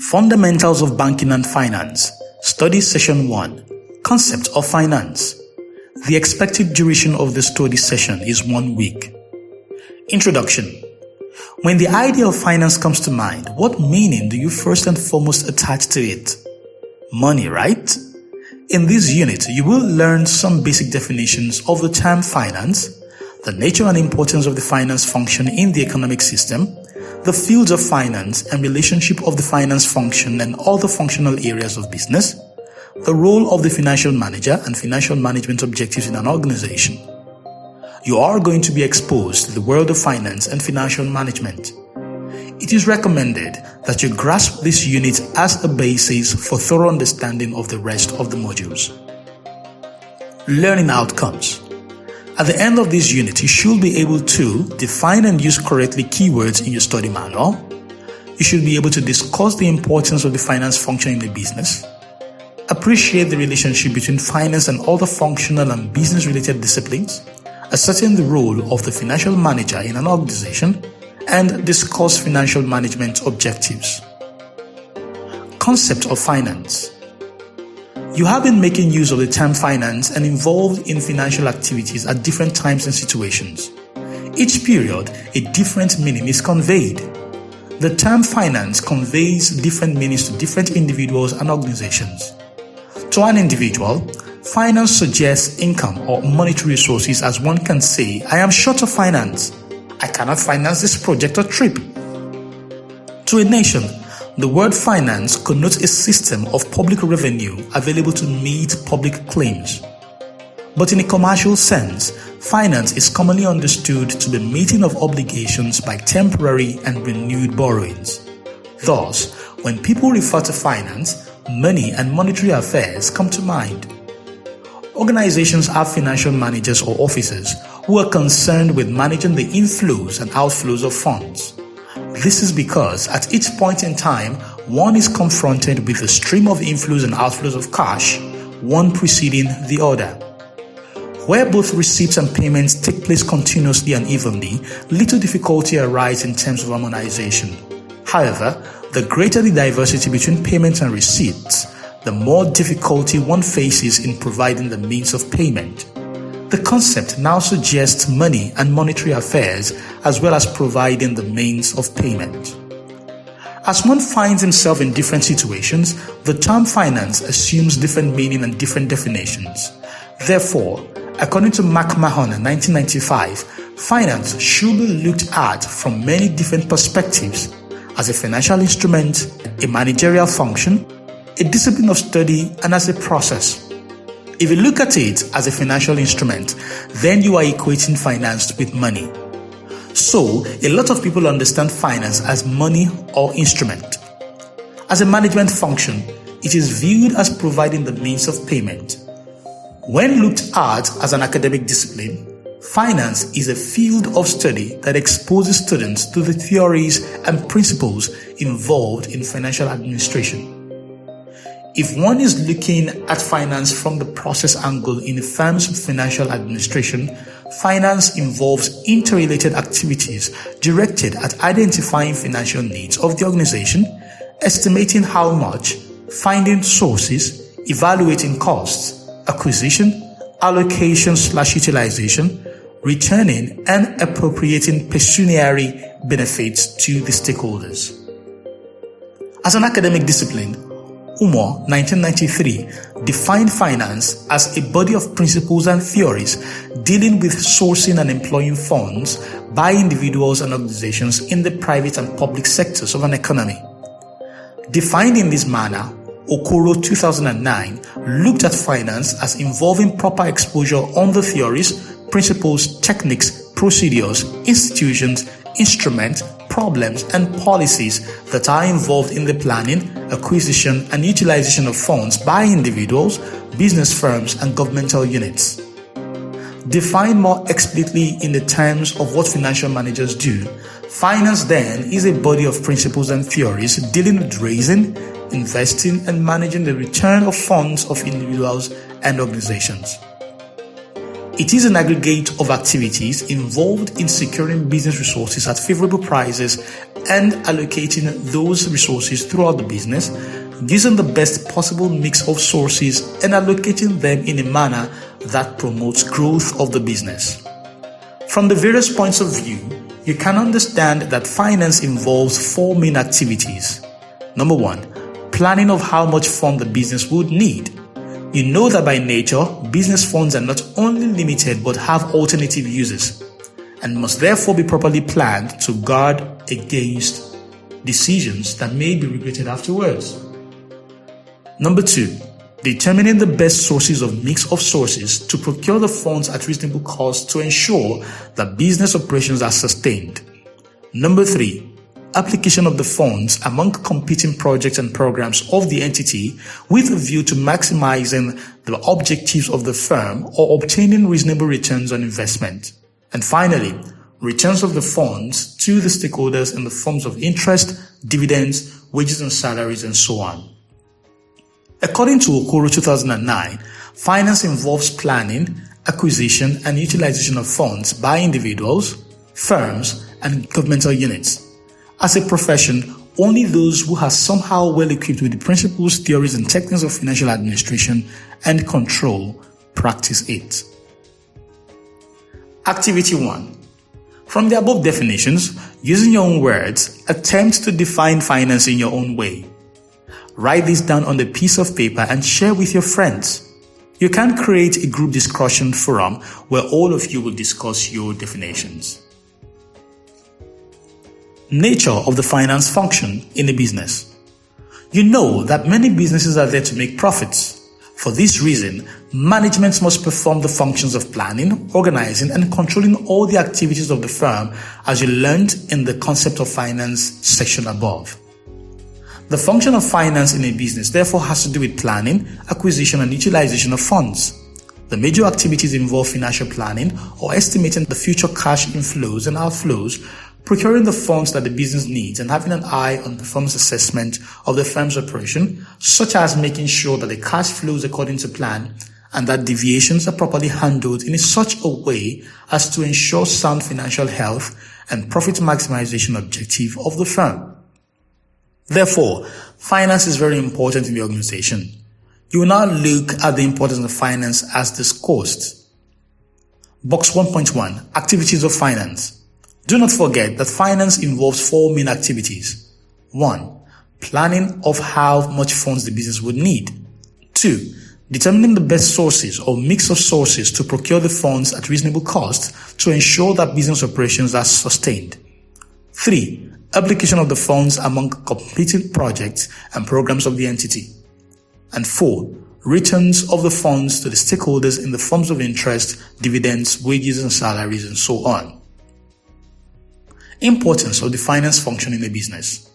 Fundamentals of Banking and Finance, Study Session 1, Concept of Finance. The expected duration of the study session is 1 week. Introduction. When the idea of finance comes to mind, what meaning do you first and foremost attach to it? Money, right? In this unit, you will learn some basic definitions of the term finance, the nature and importance of the finance function in the economic system, the fields of finance and relationship of the finance function and other functional areas of business, the role of the financial manager and financial management objectives in an organization. You are going to be exposed to the world of finance and financial management. It is recommended that you grasp this unit as a basis for thorough understanding of the rest of the modules. Learning outcomes. At the end of this unit, you should be able to define and use correctly keywords in your study manual. You should be able to discuss the importance of the finance function in the business, appreciate the relationship between finance and other functional and business-related disciplines, ascertain the role of the financial manager in an organization, and discuss financial management objectives. Concept of finance. You have been making use of the term finance and involved in financial activities at different times and situations. Each period, a different meaning is conveyed. The term finance conveys different meanings to different individuals and organizations. To an individual, finance suggests income or monetary resources, as one can say, I am short of finance. I cannot finance this project or trip. To a nation, the word finance connotes a system of public revenue available to meet public claims. But in a commercial sense, finance is commonly understood to be meeting of obligations by temporary and renewed borrowings. Thus, when people refer to finance, money and monetary affairs come to mind. Organizations have financial managers or officers who are concerned with managing the inflows and outflows of funds. This is because at each point in time, one is confronted with a stream of inflows and outflows of cash, one preceding the other. Where both receipts and payments take place continuously and evenly, little difficulty arises in terms of harmonization. However, the greater the diversity between payments and receipts, the more difficulty one faces in providing the means of payment. The concept now suggests money and monetary affairs as well as providing the means of payment. As one finds himself in different situations, the term finance assumes different meaning and different definitions. Therefore, according to McMahon in 1995, finance should be looked at from many different perspectives: as a financial instrument, a managerial function, a discipline of study, and as a process. If you look at it as a financial instrument, then you are equating finance with money. So, a lot of people understand finance as money or instrument. As a management function, it is viewed as providing the means of payment. When looked at as an academic discipline, finance is a field of study that exposes students to the theories and principles involved in financial administration. If one is looking at finance from the process angle in terms of financial administration, finance involves interrelated activities directed at identifying financial needs of the organization, estimating how much, finding sources, evaluating costs, acquisition, allocation/utilization, returning and appropriating pecuniary benefits to the stakeholders. As an academic discipline, Umar, 1993, defined finance as a body of principles and theories dealing with sourcing and employing funds by individuals and organizations in the private and public sectors of an economy. Defined in this manner, Okoro 2009 looked at finance as involving proper exposure on the theories, principles, techniques, procedures, institutions, instruments, problems, and policies that are involved in the planning, acquisition, and utilization of funds by individuals, business firms, and governmental units. Defined more explicitly in the terms of what financial managers do, finance then is a body of principles and theories dealing with raising, investing, and managing the return of funds of individuals and organizations. It is an aggregate of activities involved in securing business resources at favorable prices and allocating those resources throughout the business, using the best possible mix of sources and allocating them in a manner that promotes growth of the business. From the various points of view, you can understand that finance involves 4 main activities. Number 1, planning of how much fund the business would need. You know that by nature, business funds are not only limited but have alternative uses and must therefore be properly planned to guard against decisions that may be regretted afterwards. Number 2, determining the best sources of mix of sources to procure the funds at reasonable cost to ensure that business operations are sustained. Number 3, application of the funds among competing projects and programs of the entity with a view to maximizing the objectives of the firm or obtaining reasonable returns on investment. And finally, returns of the funds to the stakeholders in the forms of interest, dividends, wages and salaries, and so on. According to Okoro 2009, finance involves planning, acquisition, and utilization of funds by individuals, firms, and governmental units. As a profession, only those who are somehow well equipped with the principles, theories, and techniques of financial administration and control practice it. Activity 1. From the above definitions, using your own words, attempt to define finance in your own way. Write this down on a piece of paper and share with your friends. You can create a group discussion forum where all of you will discuss your definitions. Nature of the finance function in a business. You know that many businesses are there to make profits. For this reason, management must perform the functions of planning, organizing, and controlling all the activities of the firm as you learned in the concept of finance section above. The function of finance in a business therefore has to do with planning, acquisition, and utilization of funds. The major activities involve financial planning or estimating the future cash inflows and outflows, procuring the funds that the business needs, and having an eye on the firm's assessment of the firm's operation, such as making sure that the cash flows according to plan and that deviations are properly handled in such a way as to ensure sound financial health and profit maximization objective of the firm. Therefore, finance is very important in the organization. You will now look at the importance of finance as discussed. Box 1.1, Activities of Finance. Do not forget that finance involves 4 main activities. 1. Planning of how much funds the business would need. 2. Determining the best sources or mix of sources to procure the funds at reasonable cost to ensure that business operations are sustained. 3. Application of the funds among competing projects and programs of the entity. And 4. Returns of the funds to the stakeholders in the forms of interest, dividends, wages and salaries, and so on. Importance of the finance function in a business.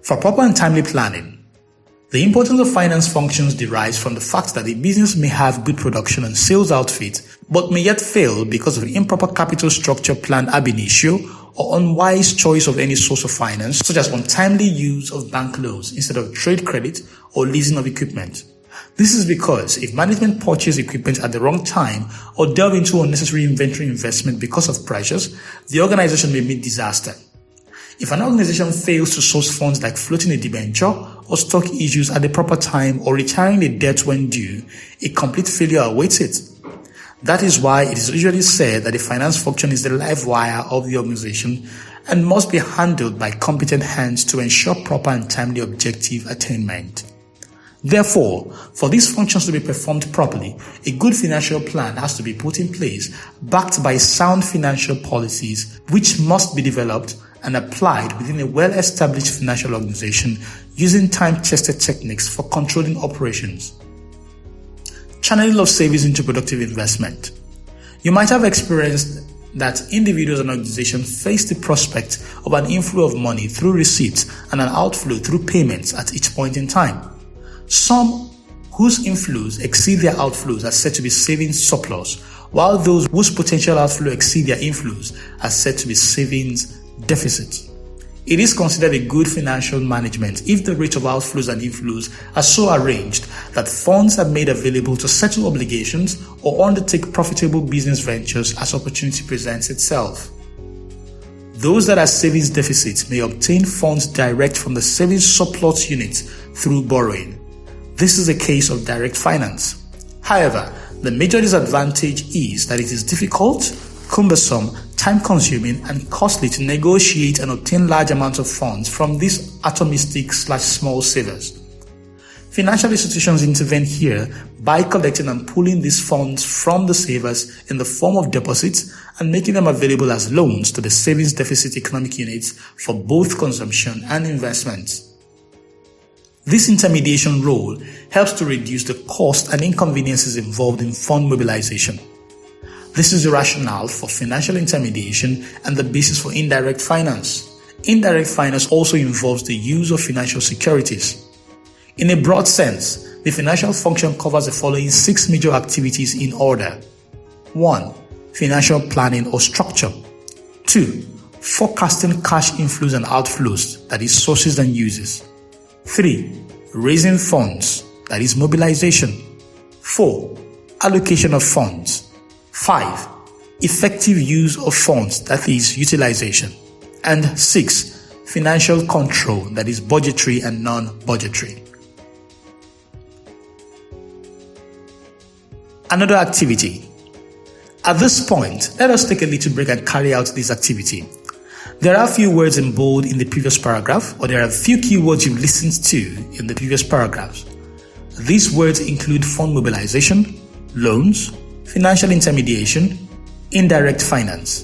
For proper and timely planning, the importance of finance functions derives from the fact that a business may have good production and sales outfit, but may yet fail because of improper capital structure planned ab initio or unwise choice of any source of finance, such as untimely use of bank loans instead of trade credit or leasing of equipment. This is because if management purchases equipment at the wrong time or delve into unnecessary inventory investment because of pressures, the organization may meet disaster. If an organization fails to source funds like floating a debenture or stock issues at the proper time or retiring a debt when due, a complete failure awaits it. That is why it is usually said that the finance function is the live wire of the organization and must be handled by competent hands to ensure proper and timely objective attainment. Therefore, for these functions to be performed properly, a good financial plan has to be put in place, backed by sound financial policies, which must be developed and applied within a well-established financial organization using time-tested techniques for controlling operations. Channeling of savings into productive investment. You might have experienced that individuals and organizations face the prospect of an inflow of money through receipts and an outflow through payments at each point in time. Some whose inflows exceed their outflows are said to be savings surplus, while those whose potential outflow exceed their inflows are said to be savings deficit. It is considered a good financial management if the rate of outflows and inflows are so arranged that funds are made available to settle obligations or undertake profitable business ventures as opportunity presents itself. Those that are savings deficits may obtain funds direct from the savings surplus unit through borrowing. This is a case of direct finance. However, the major disadvantage is that it is difficult, cumbersome, time-consuming, and costly to negotiate and obtain large amounts of funds from these atomistic/small savers. Financial institutions intervene here by collecting and pooling these funds from the savers in the form of deposits and making them available as loans to the savings deficit economic units for both consumption and investment. This intermediation role helps to reduce the cost and inconveniences involved in fund mobilization. This is the rationale for financial intermediation and the basis for indirect finance. Indirect finance also involves the use of financial securities. In a broad sense, the financial function covers the following 6 major activities in order. 1. Financial planning or structure. 2. Forecasting cash inflows and outflows, that is sources and uses. 3. Raising funds, that is mobilization. 4. Allocation of funds. 5. Effective use of funds, that is utilization. And 6. Financial control, that is budgetary and non-budgetary. Another activity. At this point, let us take a little break and carry out this activity. There are a few words in bold in the previous paragraph, or there are a few keywords you've listened to in the previous paragraphs. These words include fund mobilization, loans, financial intermediation, indirect finance.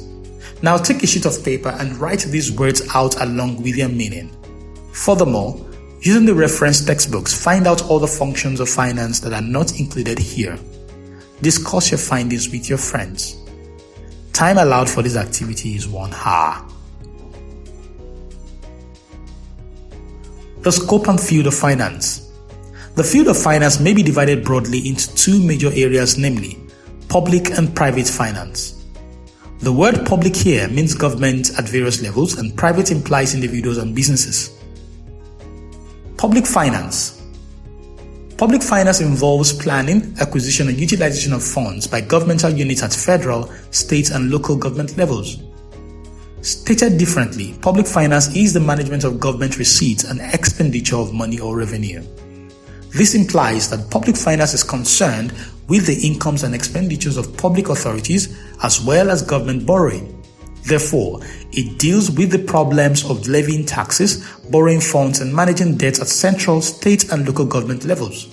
Now take a sheet of paper and write these words out along with their meaning. Furthermore, using the reference textbooks, find out all the functions of finance that are not included here. Discuss your findings with your friends. Time allowed for this activity is 1 hour. The scope and field of finance. The field of finance may be divided broadly into 2 major areas, namely public and private finance. The word public here means government at various levels, and private implies individuals and businesses. Public finance. Public finance involves planning, acquisition, and utilization of funds by governmental units at federal, state, and local government levels. Stated differently, public finance is the management of government receipts and expenditure of money or revenue. This implies that public finance is concerned with the incomes and expenditures of public authorities as well as government borrowing. Therefore, it deals with the problems of levying taxes, borrowing funds, and managing debts at central, state, and local government levels.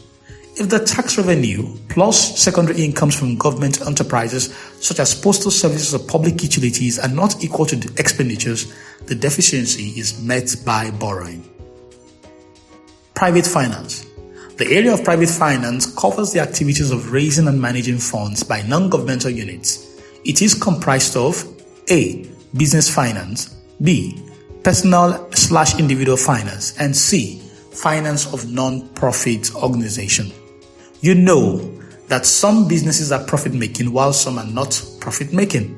If the tax revenue plus secondary incomes from government enterprises such as postal services or public utilities are not equal to the expenditures, the deficiency is met by borrowing. Private finance. The area of private finance covers the activities of raising and managing funds by non-governmental units. It is comprised of A. Business finance, B. Personal/individual finance, and C. Finance of non-profit organization. You know that some businesses are profit-making while some are not profit-making.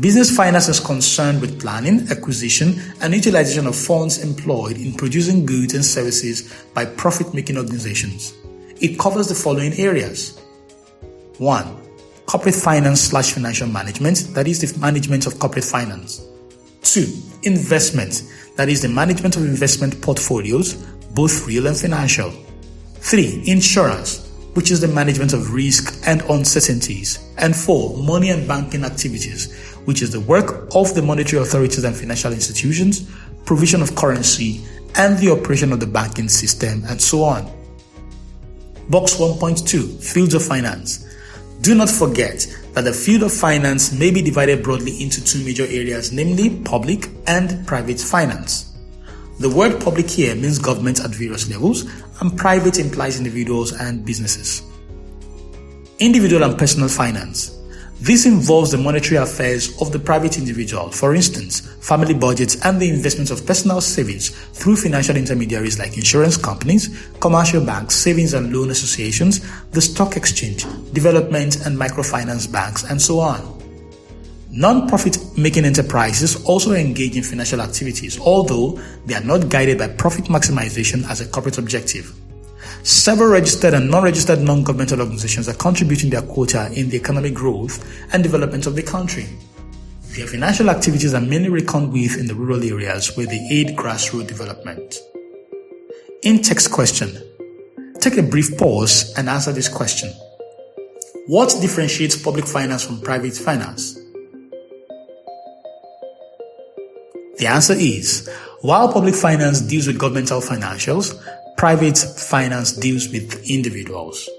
Business finance is concerned with planning, acquisition, and utilization of funds employed in producing goods and services by profit-making organizations. It covers the following areas. 1. Corporate finance/financial management, that is the management of corporate finance. 2. Investment, that is the management of investment portfolios, both real and financial. 3. Insurance, which is the management of risk and uncertainties. And 4. Money and banking activities, which is the work of the monetary authorities and financial institutions, provision of currency, and the operation of the banking system, and so on. Box 1.2, Fields of Finance. Do not forget that the field of finance may be divided broadly into 2 major areas, namely public and private finance. The word public here means government at various levels, and private implies individuals and businesses. Individual and personal finance. This involves the monetary affairs of the private individual, for instance, family budgets and the investment of personal savings through financial intermediaries like insurance companies, commercial banks, savings and loan associations, the stock exchange, development and microfinance banks, and so on. Non-profit making enterprises also engage in financial activities, although they are not guided by profit maximization as a corporate objective. Several registered and non-registered non-governmental organizations are contributing their quota in the economic growth and development of the country. Their financial activities are mainly reckoned with in the rural areas where they aid grassroots development. In-text question. Take a brief pause and answer this question. What differentiates public finance from private finance? The answer is, while public finance deals with governmental financials, private finance deals with individuals.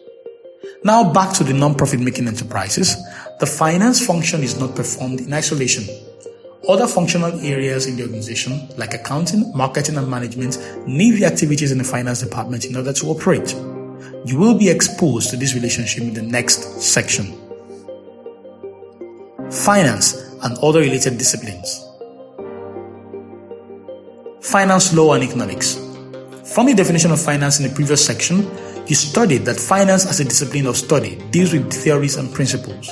Now back to the non-profit making enterprises. The finance function is not performed in isolation. Other functional areas in the organization, like accounting, marketing, and management, need the activities in the finance department in order to operate. You will be exposed to this relationship in the next section. Finance and other related disciplines. Finance, law, and economics. From the definition of finance in the previous section, you studied that finance as a discipline of study deals with theories and principles.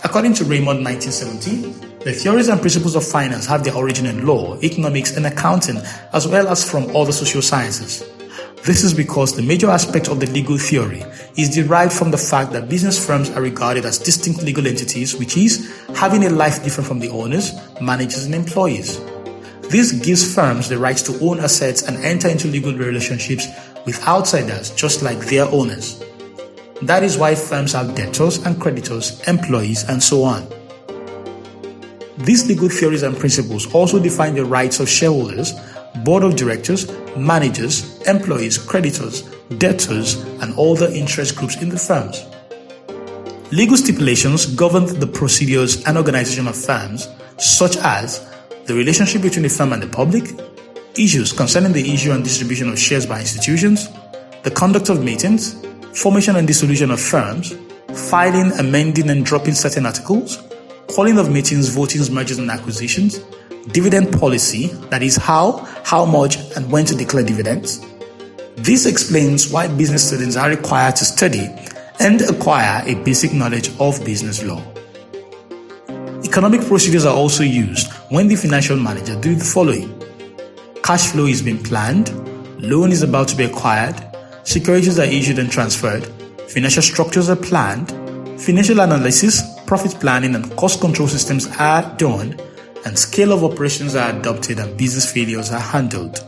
According to Raymond 1970, the theories and principles of finance have their origin in law, economics, and accounting, as well as from other social sciences. This is because the major aspect of the legal theory is derived from the fact that business firms are regarded as distinct legal entities, which is having a life different from the owners, managers, and employees. This gives firms the right to own assets and enter into legal relationships with outsiders just like their owners. That is why firms have debtors and creditors, employees, and so on. These legal theories and principles also define the rights of shareholders, board of directors, managers, employees, creditors, debtors, and other interest groups in the firms. Legal stipulations govern the procedures and organization of firms, such as the relationship between the firm and the public, issues concerning the issue and distribution of shares by institutions, the conduct of meetings, formation and dissolution of firms, filing, amending, and dropping certain articles, calling of meetings, votings, mergers, and acquisitions, dividend policy, that is how much, and when to declare dividends. This explains why business students are required to study and acquire a basic knowledge of business law. Economic procedures are also used when the financial manager does the following. Cash flow is being planned, loan is about to be acquired, securities are issued and transferred, financial structures are planned, financial analysis, profit planning, and cost control systems are done, and scale of operations are adopted and business failures are handled.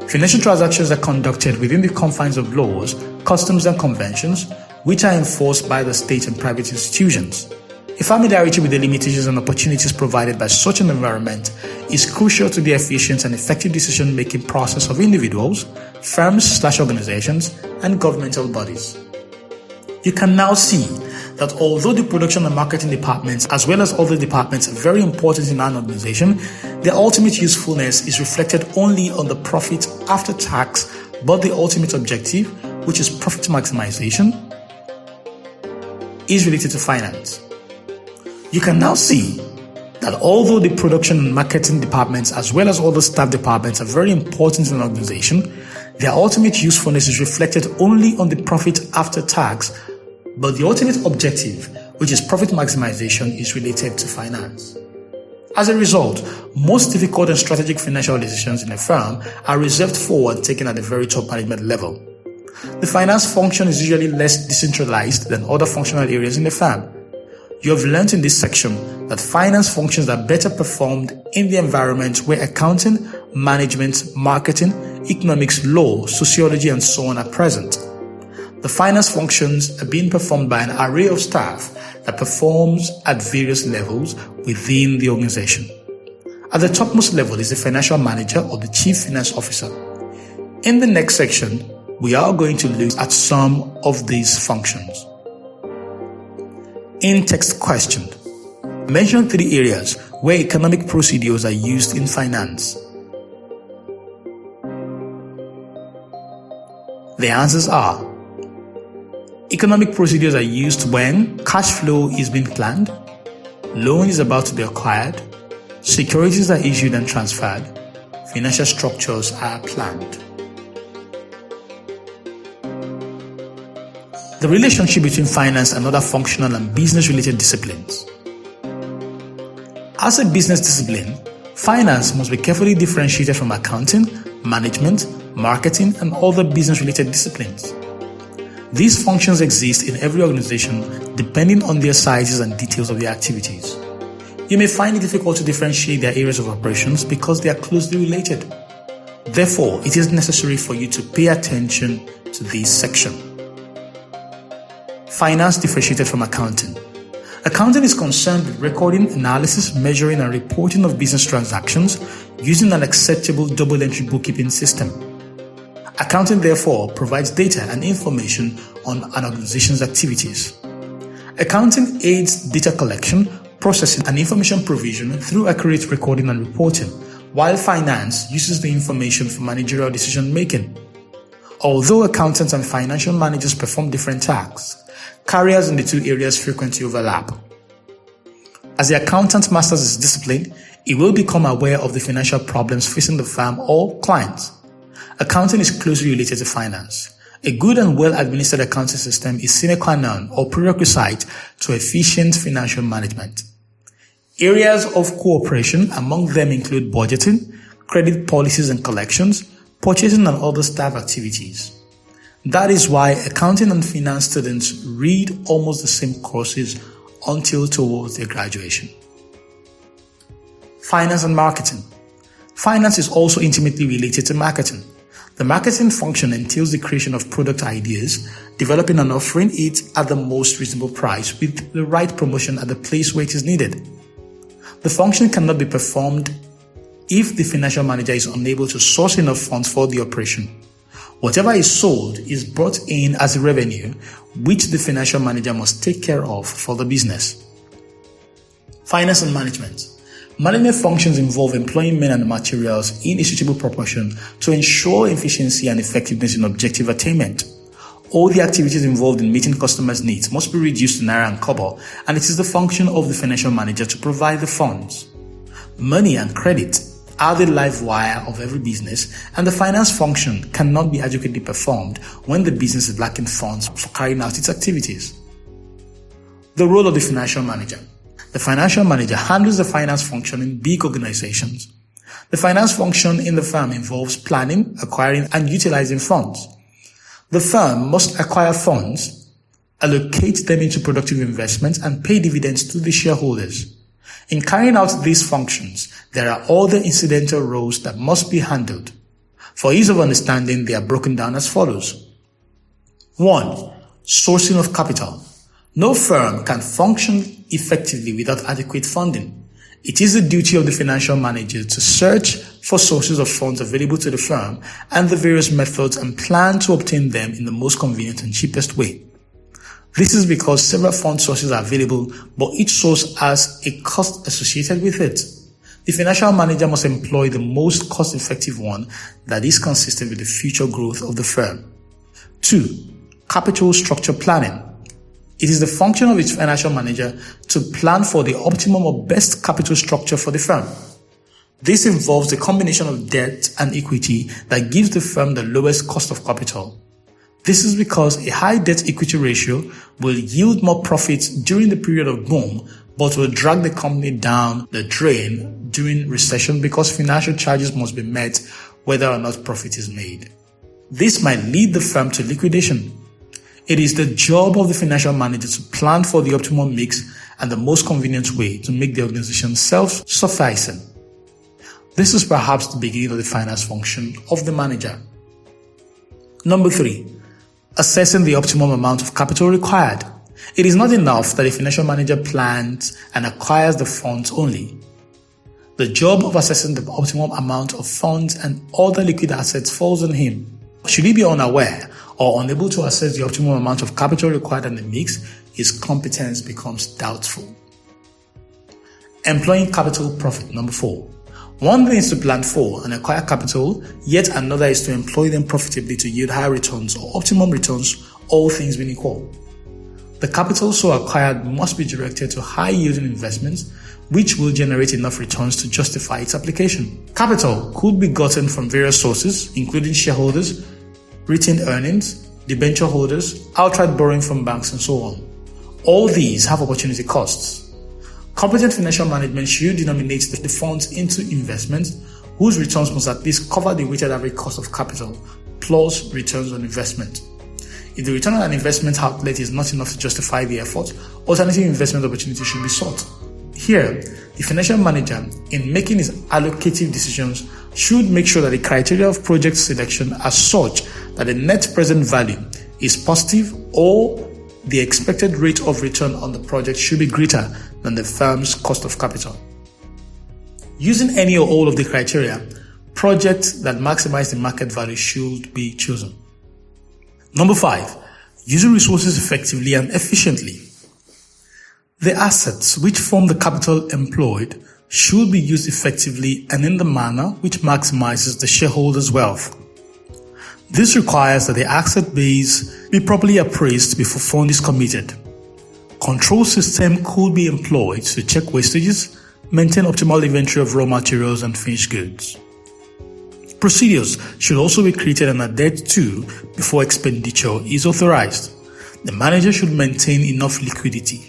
Financial transactions are conducted within the confines of laws, customs, and conventions, which are enforced by the state and private institutions. A familiarity with the limitations and opportunities provided by such an environment is crucial to the efficient and effective decision-making process of individuals, firms/organizations, and governmental bodies. You can now see that although the production and marketing departments, as well as other departments, are very important in an organization, their ultimate usefulness is reflected only on the profit after tax, but the ultimate objective, which is profit maximization, is related to finance. You can now see that although the production and marketing departments, as well as other staff departments, are very important in an organization, their ultimate usefulness is reflected only on the profit after tax, but the ultimate objective, which is profit maximization, is related to finance. As a result, most difficult and strategic financial decisions in a firm are reserved for and taken at the very top management level. The finance function is usually less decentralized than other functional areas in the firm. You have learned in this section that finance functions are better performed in the environment where accounting, management, marketing, economics, law, sociology, and so on are present. The finance functions are being performed by an array of staff that performs at various levels within the organization. At the topmost level is the financial manager or the chief finance officer. In the next section, we are going to look at some of these functions. In-text question. Mention 3 areas where economic procedures are used in finance. The answers are: economic procedures are used when cash flow is being planned, loan is about to be acquired, securities are issued and transferred, financial structures are planned. The relationship between finance and other functional and business-related disciplines. As a business discipline, finance must be carefully differentiated from accounting, management, marketing, and other business-related disciplines. These functions exist in every organization depending on their sizes and details of their activities. You may find it difficult to differentiate their areas of operations because they are closely related. Therefore, it is necessary for you to pay attention to this section. Finance differentiated from accounting. Accounting is concerned with recording, analysis, measuring, and reporting of business transactions using an acceptable double-entry bookkeeping system. Accounting, therefore, provides data and information on an organization's activities. Accounting aids data collection, processing, and information provision through accurate recording and reporting, while finance uses the information for managerial decision-making. Although accountants and financial managers perform different tasks, carriers in the two areas frequently overlap. As the accountant masters his discipline, he will become aware of the financial problems facing the firm or clients. Accounting is closely related to finance. A good and well-administered accounting system is sine qua non or prerequisite to efficient financial management. Areas of cooperation among them include budgeting, credit policies and collections, purchasing and other staff activities. That is why accounting and finance students read almost the same courses until towards their graduation. Finance and marketing. Finance is also intimately related to marketing. The marketing function entails the creation of product ideas, developing and offering it at the most reasonable price with the right promotion at the place where it is needed. The function cannot be performed if the financial manager is unable to source enough funds for the operation. Whatever is sold is brought in as revenue, which the financial manager must take care of for the business. Finance and management. Management functions involve employing men and materials in a suitable proportion to ensure efficiency and effectiveness in objective attainment. All the activities involved in meeting customers' needs must be reduced to naira and kobo, and it is the function of the financial manager to provide the funds. Money and credit are the live wire of every business, and the finance function cannot be adequately performed when the business is lacking funds for carrying out its activities. The role of the financial manager. The financial manager handles the finance function in big organizations. The finance function in the firm involves planning, acquiring, and utilizing funds. The firm must acquire funds, allocate them into productive investments, and pay dividends to the shareholders. In carrying out these functions, there are other incidental roles that must be handled. For ease of understanding, they are broken down as follows. 1. Sourcing of capital. No firm can function effectively without adequate funding. It is the duty of the financial manager to search for sources of funds available to the firm and the various methods and plan to obtain them in the most convenient and cheapest way. This is because several fund sources are available, but each source has a cost associated with it. The financial manager must employ the most cost-effective one that is consistent with the future growth of the firm. 2. Capital structure planning. It is the function of its financial manager to plan for the optimum or best capital structure for the firm. This involves the combination of debt and equity that gives the firm the lowest cost of capital. This is because a high debt-equity ratio will yield more profits during the period of boom, but will drag the company down the drain during recession because financial charges must be met whether or not profit is made. This might lead the firm to liquidation. It is the job of the financial manager to plan for the optimum mix and the most convenient way to make the organization self-sufficing. This is perhaps the beginning of the finance function of the manager. Number 3. Assessing the optimum amount of capital required. It is not enough that a financial manager plans and acquires the funds only. The job of assessing the optimum amount of funds and other liquid assets falls on him. Should he be unaware or unable to assess the optimum amount of capital required in the mix, his competence becomes doubtful. Employing capital profit. Number 4. One thing is to plan for and acquire capital, yet another is to employ them profitably to yield higher returns or optimum returns, all things being equal. The capital so acquired must be directed to high-yielding investments, which will generate enough returns to justify its application. Capital could be gotten from various sources, including shareholders, retained earnings, debenture holders, outright borrowing from banks, and so on. All these have opportunity costs. Competent financial management should denominate the funds into investments whose returns must at least cover the weighted average cost of capital plus returns on investment. If the return on an investment outlet is not enough to justify the effort, alternative investment opportunities should be sought. Here, the financial manager, in making his allocative decisions, should make sure that the criteria of project selection are such that the net present value is positive or the expected rate of return on the project should be greater than the firm's cost of capital. Using any or all of the criteria, projects that maximize the market value should be chosen. Number 5, using resources effectively and efficiently. The assets which form the capital employed should be used effectively and in the manner which maximizes the shareholders' wealth. This requires that the asset base be properly appraised before fund is committed. Control system could be employed to check wastages, maintain optimal inventory of raw materials and finished goods. Procedures should also be created and adhered to before expenditure is authorized. The manager should maintain enough liquidity.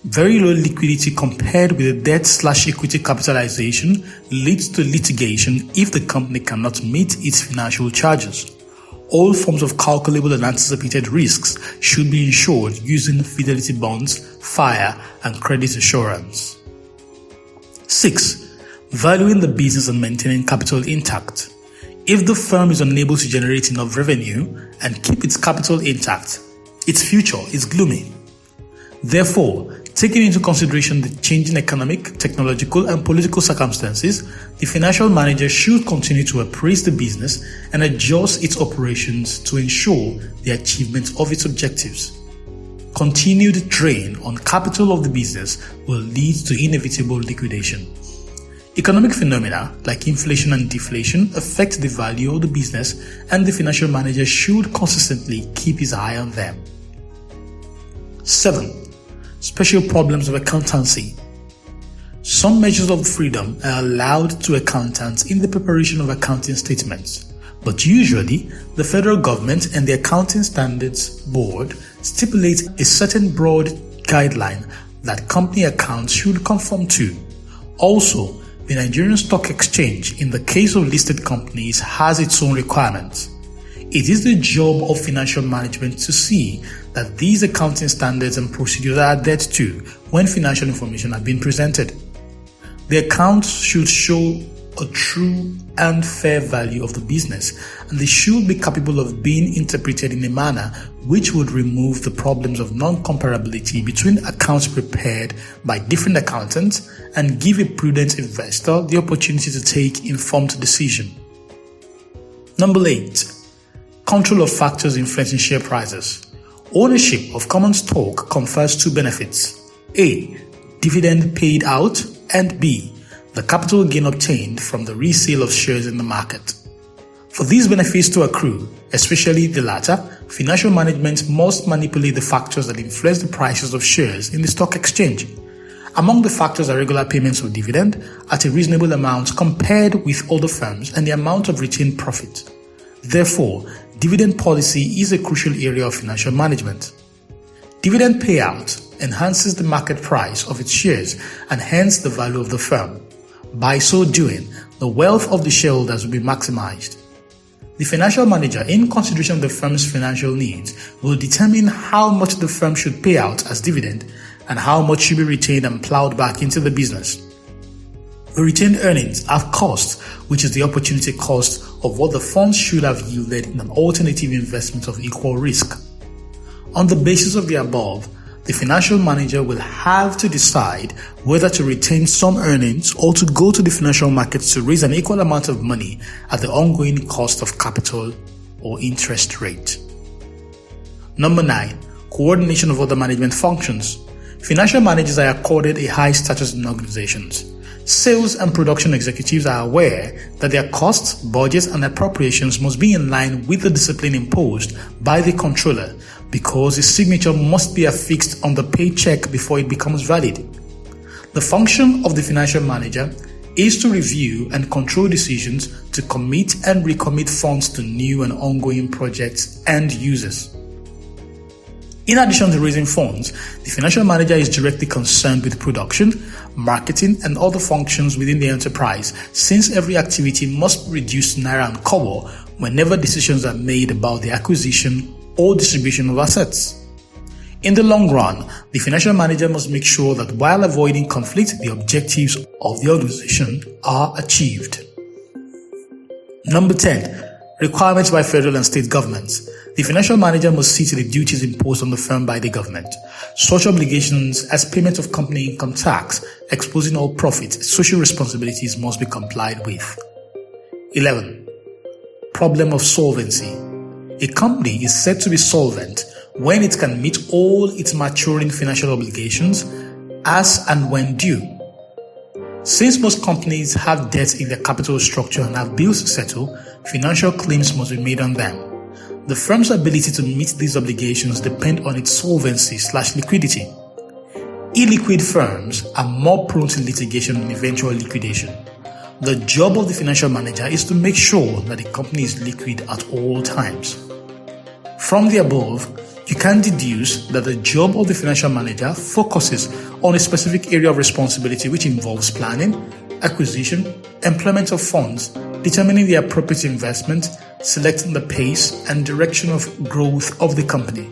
Very low liquidity compared with the debt/equity capitalization leads to litigation if the company cannot meet its financial charges. All forms of calculable and anticipated risks should be insured using fidelity bonds, fire, and credit assurance. 6. Valuing the business and maintaining capital intact. If the firm is unable to generate enough revenue and keep its capital intact, its future is gloomy. Therefore, taking into consideration the changing economic, technological, and political circumstances, the financial manager should continue to appraise the business and adjust its operations to ensure the achievement of its objectives. Continued drain on capital of the business will lead to inevitable liquidation. Economic phenomena like inflation and deflation affect the value of the business, and the financial manager should consistently keep his eye on them. 7. Special problems of accountancy. Some measures of freedom are allowed to accountants in the preparation of accounting statements, but usually the federal government and the Accounting Standards Board stipulate a certain broad guideline that company accounts should conform to. Also, the Nigerian Stock Exchange, in the case of listed companies, has its own requirements. It is the job of financial management to see that these accounting standards and procedures are adhered to when financial information has been presented. The accounts should show a true and fair value of the business, and they should be capable of being interpreted in a manner which would remove the problems of non-comparability between accounts prepared by different accountants and give a prudent investor the opportunity to take informed decision. Number 8. Control of factors influencing share prices. Ownership of common stock confers 2 benefits: A. Dividend paid out, and B. The capital gain obtained from the resale of shares in the market. For these benefits to accrue, especially the latter, financial management must manipulate the factors that influence the prices of shares in the stock exchange. Among the factors are regular payments of dividend at a reasonable amount compared with other firms and the amount of retained profit. Therefore, dividend policy is a crucial area of financial management. Dividend payout enhances the market price of its shares and hence the value of the firm. By so doing, the wealth of the shareholders will be maximized. The financial manager, in consideration of the firm's financial needs, will determine how much the firm should pay out as dividend and how much should be retained and plowed back into the business. The retained earnings have cost, which is the opportunity cost of what the funds should have yielded in an alternative investment of equal risk. On the basis of the above, the financial manager will have to decide whether to retain some earnings or to go to the financial markets to raise an equal amount of money at the ongoing cost of capital or interest rate. Number 9. Coordination of other management functions. Financial managers are accorded a high status in organizations. Sales and production executives are aware that their costs, budgets, and appropriations must be in line with the discipline imposed by the controller because his signature must be affixed on the paycheck before it becomes valid. The function of the financial manager is to review and control decisions to commit and recommit funds to new and ongoing projects and users. In addition to raising funds, the financial manager is directly concerned with production, marketing, and other functions within the enterprise, since every activity must be reduced to naira and kobo whenever decisions are made about the acquisition or distribution of assets. In the long run, the financial manager must make sure that while avoiding conflict, the objectives of the organization are achieved. Number 10. Requirements by federal and state governments. The financial manager must see to the duties imposed on the firm by the government. Such obligations as payment of company income tax, exposing all profits, social responsibilities must be complied with. 11. Problem of solvency. A company is said to be solvent when it can meet all its maturing financial obligations as and when due. Since most companies have debts in their capital structure and have bills to settle, financial claims must be made on them. The firm's ability to meet these obligations depend on its solvency/liquidity. Illiquid firms are more prone to litigation and eventual liquidation. The job of the financial manager is to make sure that the company is liquid at all times. From the above, you can deduce that the job of the financial manager focuses on a specific area of responsibility which involves planning, acquisition, employment of funds, determining the appropriate investment, selecting the pace and direction of growth of the company,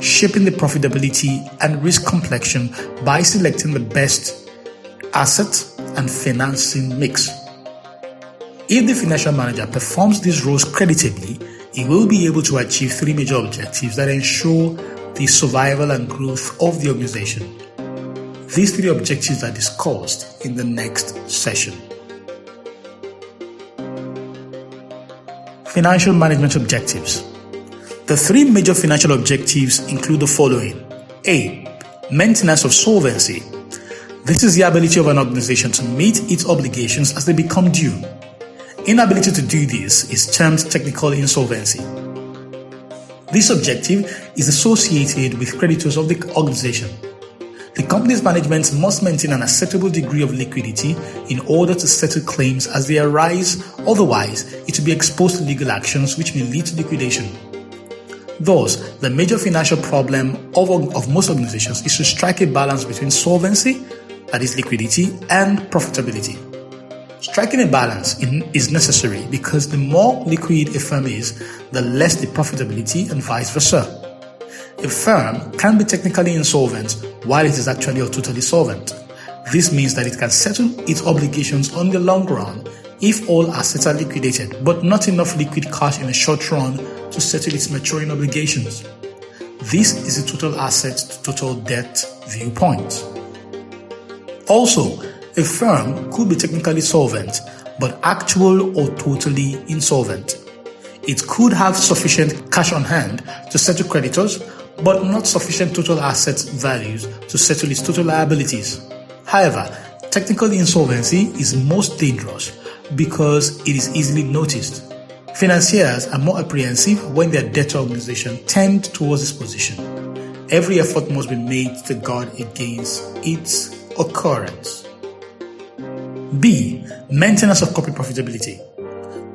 shaping the profitability and risk complexion by selecting the best asset and financing mix. If the financial manager performs these roles creditably, he will be able to achieve three major objectives that ensure the survival and growth of the organization. These three objectives are discussed in the next session. Financial management objectives. The three major financial objectives include the following. A. Maintenance of solvency. This is the ability of an organization to meet its obligations as they become due. Inability to do this is termed technical insolvency. This objective is associated with creditors of the organization. The company's management must maintain an acceptable degree of liquidity in order to settle claims as they arise, otherwise it will be exposed to legal actions which may lead to liquidation. Thus, the major financial problem of most organizations is to strike a balance between solvency, that is liquidity, and profitability. Striking a balance is necessary because the more liquid a firm is, the less the profitability and vice versa. A firm can be technically insolvent while it is actually or totally solvent. This means that it can settle its obligations on the long run if all assets are liquidated, but not enough liquid cash in the short run to settle its maturing obligations. This is a total asset to total debt viewpoint. Also, a firm could be technically solvent, but actual or totally insolvent. It could have sufficient cash on hand to settle creditors, but not sufficient total asset values to settle its total liabilities. However, technical insolvency is most dangerous because it is easily noticed. Financiers are more apprehensive when their debtor organization tend towards this position. Every effort must be made to guard against its occurrence. B. Maintenance of corporate profitability.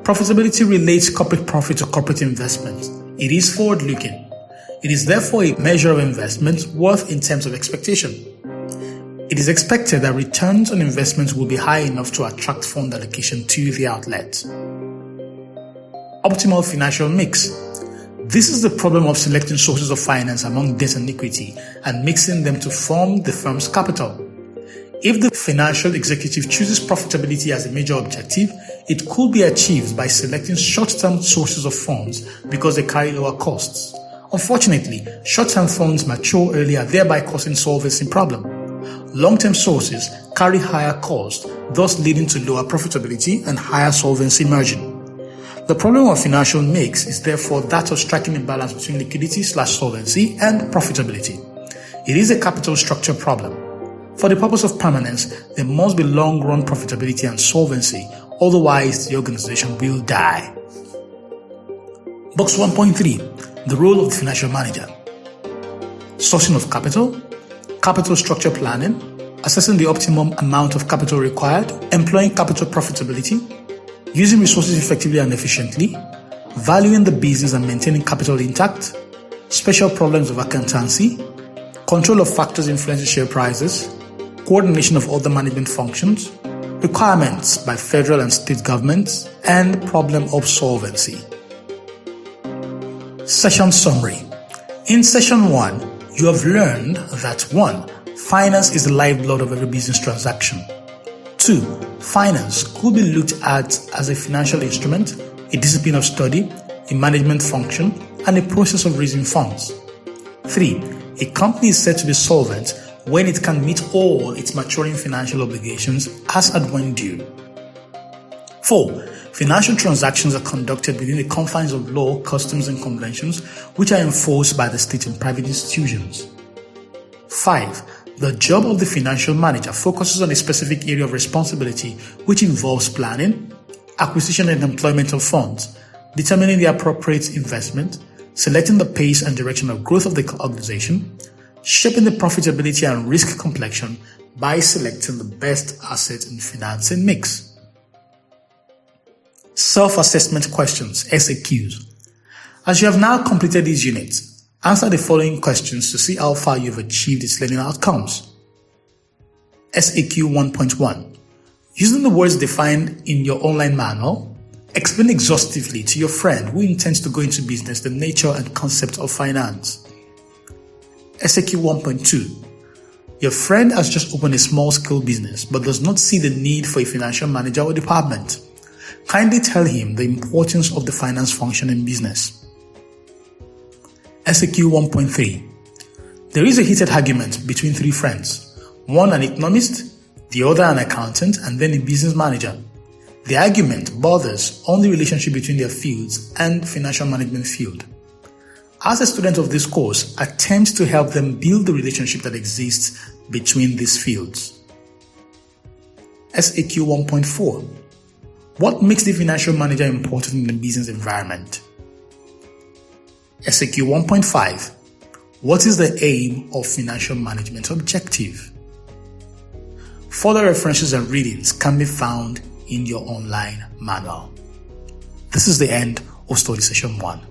Profitability relates corporate profit to corporate investment. It is forward-looking. It is therefore a measure of investment worth in terms of expectation. It is expected that returns on investment will be high enough to attract fund allocation to the outlet. Optimal financial mix. This is the problem of selecting sources of finance among debt and equity and mixing them to form the firm's capital. If the financial executive chooses profitability as a major objective, it could be achieved by selecting short-term sources of funds because they carry lower costs. Unfortunately, short-term funds mature earlier, thereby causing solvency problem. Long-term sources carry higher costs, thus leading to lower profitability and higher solvency margin. The problem of financial mix is therefore that of striking a balance between liquidity/solvency and profitability. It is a capital structure problem. For the purpose of permanence, there must be long-run profitability and solvency, otherwise the organization will die. Box 1.3. The role of the financial manager. Sourcing of capital, capital structure planning, assessing the optimum amount of capital required, employing capital profitability, using resources effectively and efficiently, valuing the business and maintaining capital intact, special problems of accountancy, control of factors influencing share prices, coordination of other management functions, requirements by federal and state governments, and problem of solvency. Session summary. In session 1, You have learned that 1. Finance is the lifeblood of every business transaction. 2. Finance could be looked at as a financial instrument, a discipline of study, a management function, and a process of raising funds. 3. A company is said to be solvent when it can meet all its maturing financial obligations as and when due. 4. Financial transactions are conducted within the confines of law, customs, and conventions which are enforced by the state and private institutions. 5. The job of the financial manager focuses on a specific area of responsibility which involves planning, acquisition and employment of funds, determining the appropriate investment, selecting the pace and direction of growth of the organization, shaping the profitability and risk complexion by selecting the best asset and financing mix. Self-assessment questions, SAQs. As you have now completed these units, answer the following questions to see how far you have achieved its learning outcomes. SAQ 1.1. Using the words defined in your online manual, explain exhaustively to your friend who intends to go into business the nature and concept of finance. SAQ 1.2. Your friend has just opened a small-scale business but does not see the need for a financial manager or department. Kindly tell him the importance of the finance function in business. SAQ 1.3. There is a heated argument between 3 friends, one an economist, the other an accountant, and then a business manager. The argument borders on the relationship between their fields and financial management field. As a student of this course, attempt to help them build the relationship that exists between these fields. SAQ 1.4. What makes the financial manager important in the business environment? SAQ 1.5. What is the aim of financial management objective? Further references and readings can be found in your online manual. This is the end of study session 1.